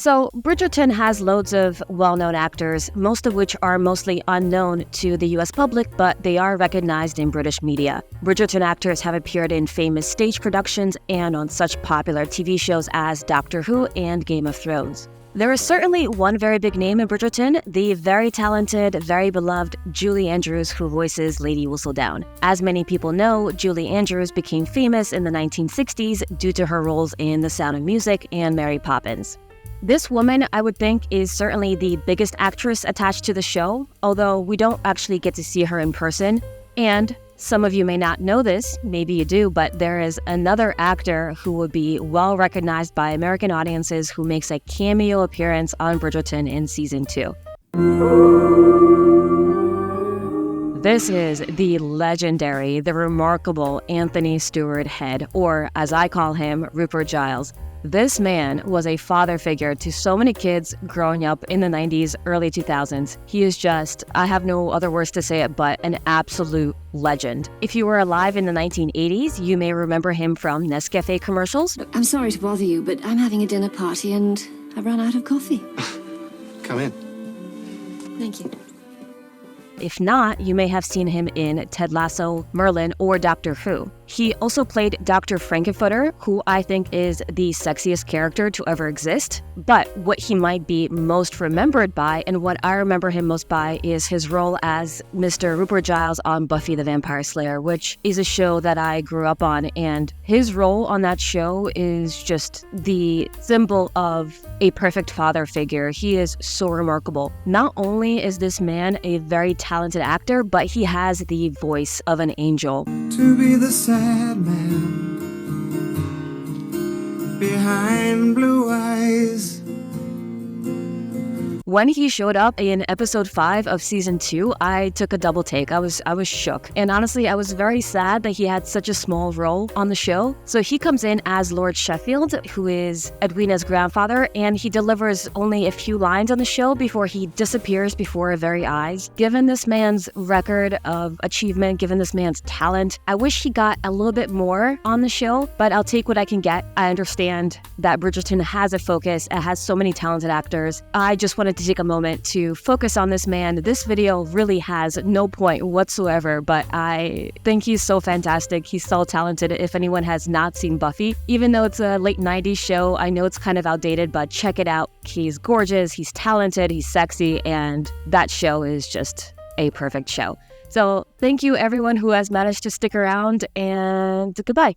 So, Bridgerton has loads of well-known actors, most of which are mostly unknown to the US public, but they are recognized in British media. Bridgerton actors have appeared in famous stage productions and on such popular TV shows as Doctor Who and Game of Thrones. There is certainly one very big name in Bridgerton, the very talented, very beloved Julie Andrews, who voices Lady Whistledown. As many people know, Julie Andrews became famous in the 1960s due to her roles in The Sound of Music and Mary Poppins. This woman, I would think, is certainly the biggest actress attached to the show, although we don't actually get to see her in person. And some of you may not know this, maybe you do, but there is another actor who would be well recognized by American audiences who makes a cameo appearance on Bridgerton in season 2. This is the legendary, the remarkable Anthony Stewart Head, or as I call him, Rupert Giles. This man was a father figure to so many kids growing up in the 90s, early 2000s. He is just, I have no other words to say it, but an absolute legend. If you were alive in the 1980s, you may remember him from Nescafe commercials. I'm sorry to bother you, but I'm having a dinner party and I've run out of coffee. Come in. Thank you. If not, you may have seen him in Ted Lasso, Merlin, or Doctor Who. He also played Dr. Frankenfurter, who I think is the sexiest character to ever exist. But what he might be most remembered by, and what I remember him most by, is his role as Mr. Rupert Giles on Buffy the Vampire Slayer, which is a show that I grew up on. And his role on that show is just the symbol of a perfect father figure. He is so remarkable. Not only is this man a very talented actor, but he has the voice of an angel. To be the sad man behind blue eyes. When he showed up in episode 5 of season 2, I took a double take. I was shook. And honestly, I was very sad that he had such a small role on the show. So he comes in as Lord Sheffield, who is Edwina's grandfather, and he delivers only a few lines on the show before he disappears before our very eyes. Given this man's record of achievement, given this man's talent, I wish he got a little bit more on the show, but I'll take what I can get. I understand that Bridgerton has a focus. It has so many talented actors. I just wanted to take a moment to focus on this man. This video really has no point whatsoever, but I think he's so fantastic. He's so talented. If anyone has not seen Buffy, even though it's a late 90s show, I know it's kind of outdated, but check it out. He's gorgeous, he's talented, he's sexy, and that show is just a perfect show. So thank you everyone who has managed to stick around, and goodbye.